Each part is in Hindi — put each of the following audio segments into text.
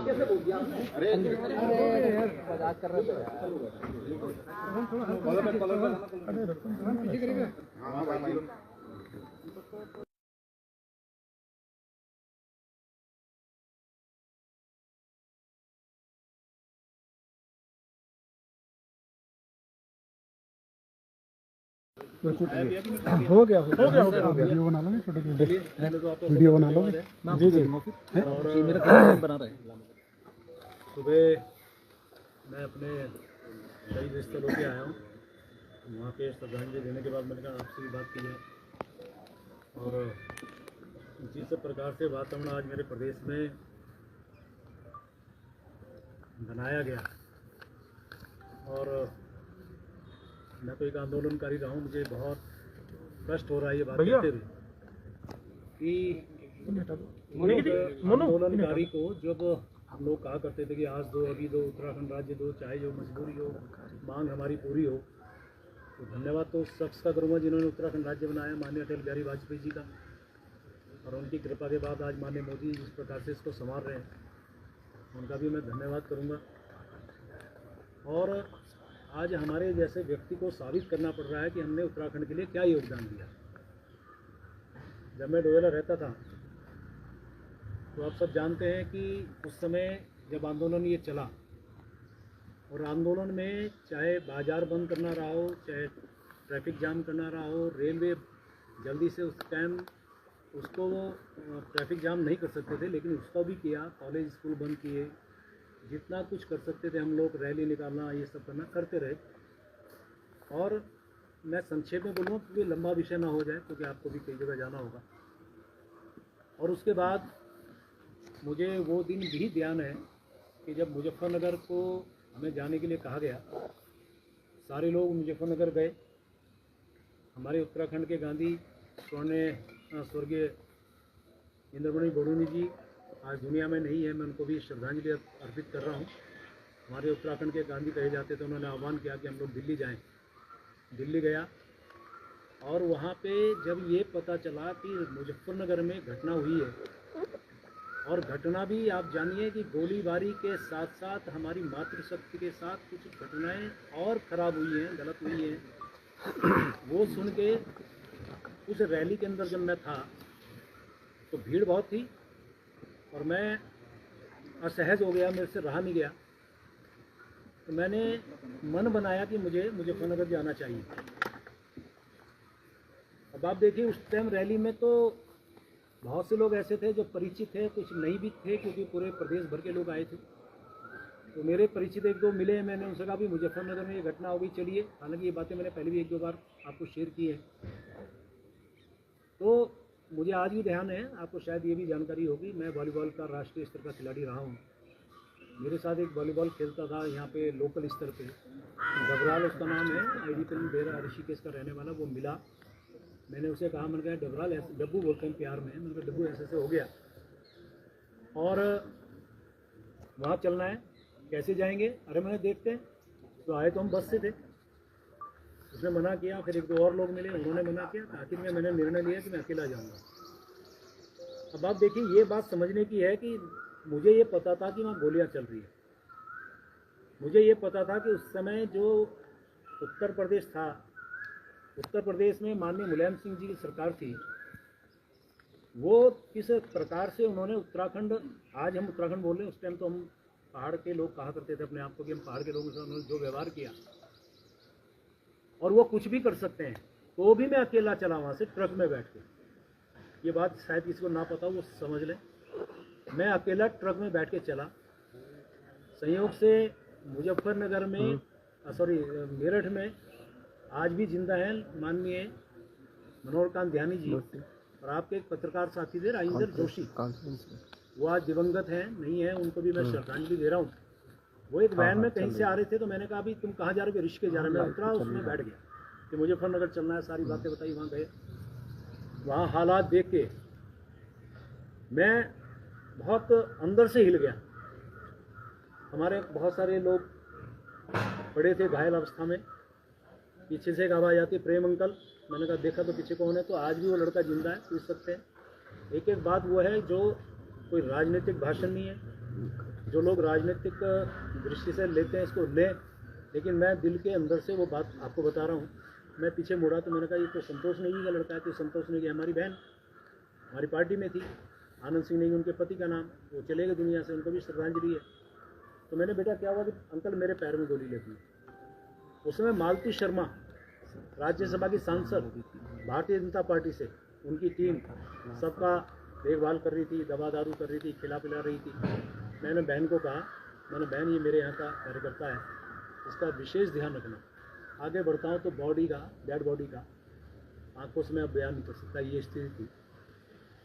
कैसे बोल दिया आपने? अरे यार मजाक कर रहे थे। हो गया वीडियो बना लोगे छोटे छोटे वीडियो बना लोगे जी जी और मेरा काम बना रहे। सुबह मैं अपने कई रिश्तेदारों के आया हूँ, वहाँ पे श्रद्धांजलि देने के बाद मैंने कहा आपसे भी बात की जाए। और जिस प्रकार से वातावरण आज मेरे प्रदेश में बनाया गया, और मैं तो एक आंदोलनकारी रहा हूँ, मुझे बहुत कष्ट हो रहा है ये बात कहते हुए कि आंदोलनकारी को जब हम लोग कहा करते थे कि आज दो, अभी दो, उत्तराखंड राज्य दो, चाहे जो मजबूरी हो, मांग हमारी पूरी हो, तो धन्यवाद तो उस शख्स का करूँगा जिन्होंने उत्तराखंड राज्य बनाया, माननीय अटल बिहारी वाजपेयी जी का। और उनकी कृपा के बाद आज माननीय मोदी जिस प्रकार से इसको संभाल रहे हैं, उनका भी मैं धन्यवाद करूँगा। और आज हमारे जैसे व्यक्ति को साबित करना पड़ रहा है कि हमने उत्तराखंड के लिए क्या योगदान दिया। जब मैं डोएला रहता था तो आप सब जानते हैं कि उस समय जब आंदोलन ये चला, और आंदोलन में चाहे बाजार बंद करना रहा हो, चाहे ट्रैफिक जाम करना रहा हो, रेलवे जल्दी से उस टाइम उसको ट्रैफिक जाम नहीं कर सकते थे, लेकिन उसका भी किया, कॉलेज स्कूल बंद किए, जितना कुछ कर सकते थे हम लोग, रैली निकालना, ये सब करना करते रहे। और मैं संक्षेप में बोलूँ क्योंकि लंबा विषय ना हो जाए, क्योंकि आपको भी कई जगह जाना होगा। और उसके बाद मुझे वो दिन भी ध्यान है कि जब मुजफ्फरनगर को हमें जाने के लिए कहा गया, सारे लोग मुजफ्फरनगर गए। हमारे उत्तराखंड के गांधी स्वर्गीय इंद्रमणि बडोनी जी आज दुनिया में नहीं है, मैं उनको भी श्रद्धांजलि अर्पित कर रहा हूँ। हमारे उत्तराखंड के गांधी कहे जाते थे, उन्होंने आह्वान किया कि हम लोग दिल्ली जाएं। दिल्ली गया, और वहाँ पे जब ये पता चला कि मुजफ्फरनगर में घटना हुई है, और घटना भी आप जानिए कि गोलीबारी के साथ साथ हमारी मातृशक्ति के साथ कुछ घटनाएं और ख़राब हुई हैं, गलत हुई हैं, वो सुन के उस रैली के अंदर जब मैं था तो भीड़ बहुत थी, और मैं असहज हो गया, मेरे से रहा नहीं गया। तो मैंने मन बनाया कि मुझे मुजफ्फरनगर जाना चाहिए। अब आप देखिए उस टाइम रैली में तो बहुत से लोग ऐसे थे जो परिचित थे, कुछ नहीं भी थे, क्योंकि पूरे प्रदेश भर के लोग आए थे। तो मेरे परिचित एक दो मिले, मैंने उनसे कहा भी मुजफ्फरनगर में ये घटना हो गई, चलिए। हालांकि ये बातें मैंने पहले भी एक दो बार आपको शेयर की है। तो मुझे आज भी ध्यान है, आपको शायद ये भी जानकारी होगी, मैं वॉलीबॉल का राष्ट्रीय स्तर का खिलाड़ी रहा हूँ। मेरे साथ एक वॉलीबॉल खेलता था यहाँ पे लोकल स्तर पे, डबराल उसका नाम है, IDP डेरा ऋषिकेश का रहने वाला, वो मिला। मैंने उसे कहा, मैंने कहा डबराल, ऐसे डब्बू बोलते हैं प्यार में, मैंने कहा डब्बू ऐसे हो गया और वहाँ चलना है, कैसे जाएंगे? अरे मैंने देखते हैं। तो आए तो हम बस से थे, उसने मना किया, फिर एक दो और लोग मिले, उन्होंने मना किया, आखिर में मैंने निर्णय लिया कि मैं अकेला जाऊँगा। अब आप देखिए, ये बात समझने की है कि मुझे ये पता था कि वहाँ गोलियाँ चल रही है। मुझे ये पता था कि उस समय जो उत्तर प्रदेश था, उत्तर प्रदेश में माननीय मुलायम सिंह जी की सरकार थी, वो किस प्रकार से उन्होंने उत्तराखंड, आज हम उत्तराखंड बोल रहे हैं, उस टाइम तो हम पहाड़ के लोग कहा करते थे अपने आप को कि हम पहाड़ के लोगों से उन्होंने जो व्यवहार किया, और वो कुछ भी कर सकते हैं। तो भी मैं अकेला चला वहाँ से ट्रक में बैठ के, ये बात शायद किसी को ना पता हो वो समझ लें। मैं अकेला ट्रक में बैठ के चला। संयोग से मुजफ्फरनगर में मेरठ में आज भी जिंदा है माननीय मनोहर कांत ध्यानी जी, और आपके एक पत्रकार साथी थे राजेंद्र जोशी, वो आज दिवंगत हैं, नहीं है, उनको भी मैं श्रद्धांजलि दे रहा हूँ। वो एक वैन में कहीं से आ रहे थे, तो मैंने कहा अभी तुम कहाँ जा रहे हो? ऋषिकेश जा रहे हैं। मैं उतरा, उसमें बैठ गया कि मुजफ्फरनगर चलना है, सारी बातें बताई। वहाँ गए, वहाँ हालात देख के मैं बहुत अंदर से हिल गया। हमारे बहुत सारे लोग पड़े थे घायल अवस्था में, पीछे से एक आवाज़ आती, प्रेम अंकल। मैंने कहा देखा तो पीछे कौन है? तो आज भी वो लड़का जिंदा है, पूछ सकते हैं। एक एक बात वो है जो कोई राजनीतिक भाषण नहीं है, जो लोग राजनीतिक दृष्टि से लेते हैं इसको लें, लेकिन मैं दिल के अंदर से वो बात आपको बता रहा हूँ। मैं पीछे मुड़ा तो मैंने कहा ये तो संतोष नेगी का लड़का है। तो संतोष नेगी हमारी बहन हमारी पार्टी में थी, आनंद सिंह नेगी उनके पति का नाम, वो चले गए दुनिया से, उनको भी श्रद्धांजलि है। तो मैंने बेटा क्या हुआ कि अंकल मेरे पैर में गोली लगी। उस समय मालती शर्मा राज्यसभा की सांसद भारतीय जनता पार्टी से, उनकी टीम सबका देखभाल कर रही थी, दवा दारू कर रही थी, खिला पिला रही थी। मैंने बहन को कहा, मैंने बहन ये मेरे यहाँ का कार्यकर्ता है, इसका विशेष ध्यान रखना। आगे बढ़ता हूँ तो बॉडी का, डेड बॉडी का आंखों से मैं बयान नहीं कर सकता, ये स्थिति थी।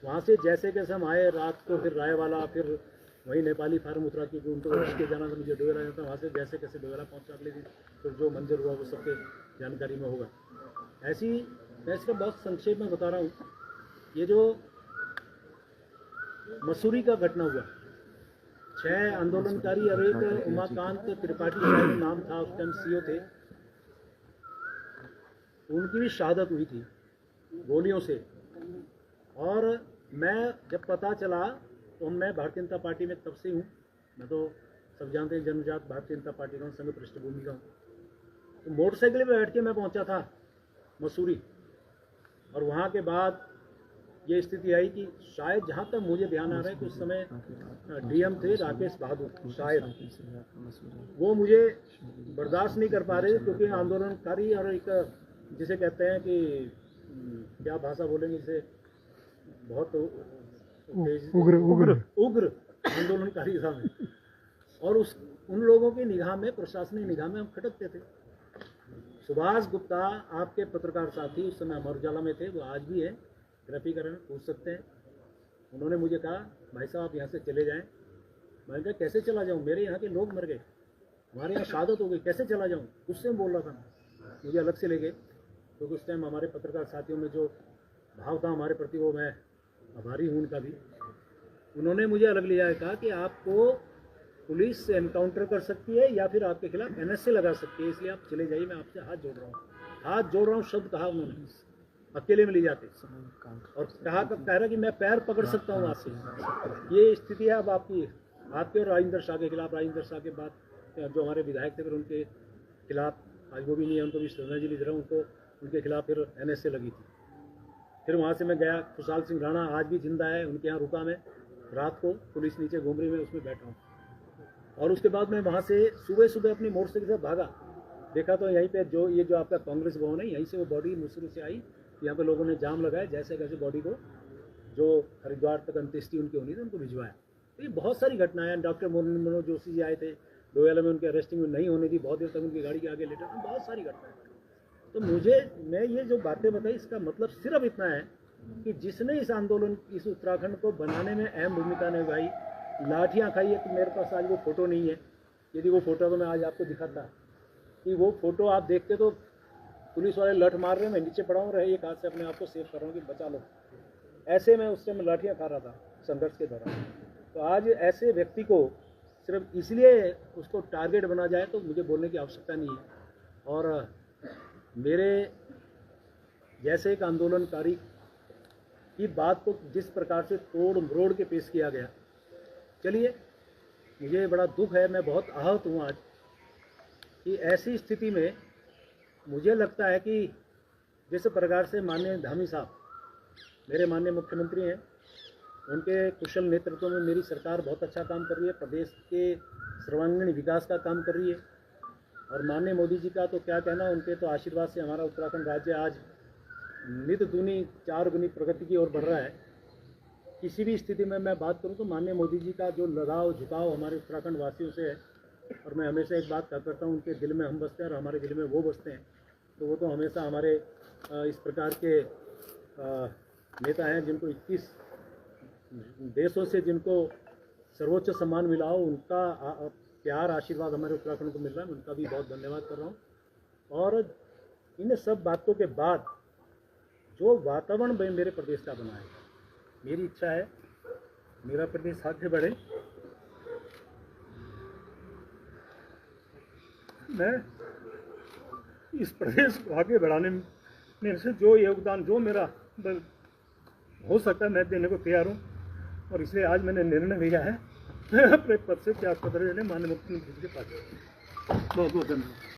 वहाँ से जैसे कैसे हम आए रात को, फिर रायवाला, फिर वहीं नेपाली फार्म उतरा क्योंकि उनको उसके जाना था, मुझे डोएला जाना था। वहाँ से जैसे कैसे डोएला पहुँचा अगले दिन, फिर जो मंजर हुआ वो सबके जानकारी में होगा। ऐसी मैं इसका बहुत संक्षेप में बता रहा हूँ। ये जो मसूरी का घटना हुआ, 6 आंदोलनकारी और एक उमाकांत त्रिपाठी शायद नाम था, उस टाइम सीओ थे, उनकी भी शहादत हुई थी गोलियों से। और मैं जब पता चला तो मैं भारतीय जनता पार्टी में तब से हूँ, मैं तो सब जानते हैं जन्मजात भारतीय जनता पार्टी का हूँ, संघ पृष्ठभूमि का हूँ। तो मोटरसाइकिल पे बैठ के मैं पहुँचा था मसूरी, और वहाँ के बाद ये स्थिति आई कि शायद जहाँ तक मुझे ध्यान आ रहा है कि उस समय डीएम थे राकेश बहादुर, शायद वो मुझे बर्दाश्त नहीं कर पा रहे क्योंकि आंदोलनकारी और एक जिसे कहते हैं कि क्या भाषा बोलेंगे, जिसे बहुत उग्र आंदोलनकारी था मैं, और उन लोगों की निगाह में, प्रशासनिक निगाह में हम खटकते थे। सुभाष गुप्ता आपके पत्रकार साथी उस समय अमर उजाला में थे, वो आज भी है, गिरफ्तारी करें पूछ सकते हैं। उन्होंने मुझे कहा भाई साहब आप यहाँ से चले जाएं। मैंने कहा कैसे चला जाऊँ, मेरे यहाँ के लोग मर गए, हमारे यहाँ शहादत हो गई, कैसे चला जाऊँ। उससे बोल रहा था, मुझे अलग से ले गए क्योंकि उस टाइम हमारे पत्रकार साथियों में जो भाव था हमारे प्रति, वो मैं आभारी हूँ उनका भी। उन्होंने मुझे अलग ले जाकर कहा कि आपको पुलिस से एनकाउंटर कर सकती है या फिर आपके खिलाफ NSA लगा सकती है, इसलिए आप चले जाइए, मैं आपसे हाथ जोड़ रहा हूँ। हाथ जोड़ रहा हूँ शब्द कहा उन्होंने, अकेले में ले जाते, और कह रहा कि मैं पैर पकड़ सकता हूँ आपसे। ये स्थिति है अब आपके और राजेंद्र शाह के खिलाफ। राजेंद्र शाह के बाद जो हमारे विधायक थे फिर उनके खिलाफ, आज वो भी नहीं है, उनको भी श्रद्धांजलि दे रहा हूँ, उनको उनके खिलाफ फिर NSA लगी थी। फिर वहाँ से मैं गया, खुशहाल सिंह राणा आज भी जिंदा है, उनके यहाँ रुका मैं रात को, पुलिस नीचे घूम रही, मैं उसमें बैठा हूँ। और उसके बाद मैं वहाँ से सुबह सुबह अपनी मोटरसाइकिल से भागा, देखा तो यहीं पे जो आपका कांग्रेस भवन है, यहीं से वो बॉडी मसूरी से आई। यहाँ पे लोगों ने जाम लगाया, जैसे कैसे बॉडी को जो हरिद्वार तक अंत्येष्टि उनकी होनी थी उनको भिजवाया। तो ये बहुत सारी घटनाएं। डॉक्टर मनोज जोशी जी आए थे, डोयाला में उनके अरेस्टिंग में नहीं होनी थी, बहुत देर तक उनकी गाड़ी के आगे लेटा था, बहुत सारी घटनाएं। तो मैं ये जो बातें बताई, इसका मतलब सिर्फ इतना है कि जिसने इस आंदोलन, इस उत्तराखंड को बनाने में अहम भूमिका निभाई, लाठियाँ खाई है। तो मेरे पास आज वो फ़ोटो नहीं है, यदि वो फ़ोटो तो मैं आज आपको दिखाता कि वो फ़ोटो आप देखते तो पुलिस वाले लठ मार रहे हैं, मैं नीचे पड़ा हूँ, रहे एक हाथ से अपने आप को सेव कर रहा हूँ कि बचा लो। ऐसे मैं उस समय लाठियाँ खा रहा था संघर्ष के दौरान। तो आज ऐसे व्यक्ति को सिर्फ इसलिए उसको टारगेट बना जाए तो मुझे बोलने की आवश्यकता नहीं है। और मेरे जैसे एक आंदोलनकारी की बात को जिस प्रकार से तोड़ मरोड़ के पेश किया गया, चलिए मुझे बड़ा दुख है, मैं बहुत आहत हूँ आज कि ऐसी स्थिति में मुझे लगता है कि जिस प्रकार से माननीय धामी साहब मेरे माननीय मुख्यमंत्री हैं, उनके कुशल नेतृत्व में मेरी सरकार बहुत अच्छा काम कर रही है, प्रदेश के सर्वांगीण विकास का काम कर रही है। और माननीय मोदी जी का तो क्या कहना, उनके तो आशीर्वाद से हमारा उत्तराखंड राज्य आज नित दूनी 4 गुनी प्रगति की ओर बढ़ रहा है। किसी भी स्थिति में मैं बात करूं तो माननीय मोदी जी का जो लगाव झुकाव हमारे उत्तराखंड वासियों से है, और मैं हमेशा एक बात करता हूं, उनके दिल में हम बसते हैं और हमारे दिल में वो बसते हैं। तो वो तो हमेशा हमारे इस प्रकार के नेता हैं जिनको 21 देशों से जिनको सर्वोच्च सम्मान मिला हो, उनका प्यार आशीर्वाद हमारे उत्तराखंड को मिल रहा है, मैं उनका भी बहुत धन्यवाद कर रहा हूँ। और इन सब बातों के बाद जो वातावरण मेरे प्रदेश का बना है, मेरी इच्छा है मेरा प्रदेश आगे बढ़े। मैं इस प्रदेश को आगे बढ़ाने में से जो योगदान, जो मेरा हो सकता है, मैं देने को तैयार हूँ। और इसलिए आज मैंने निर्णय लिया है मैं अपने पद से त्याग पत्र देने माननीय मुख्यमंत्री के पास बहुत बहुत धन्यवाद।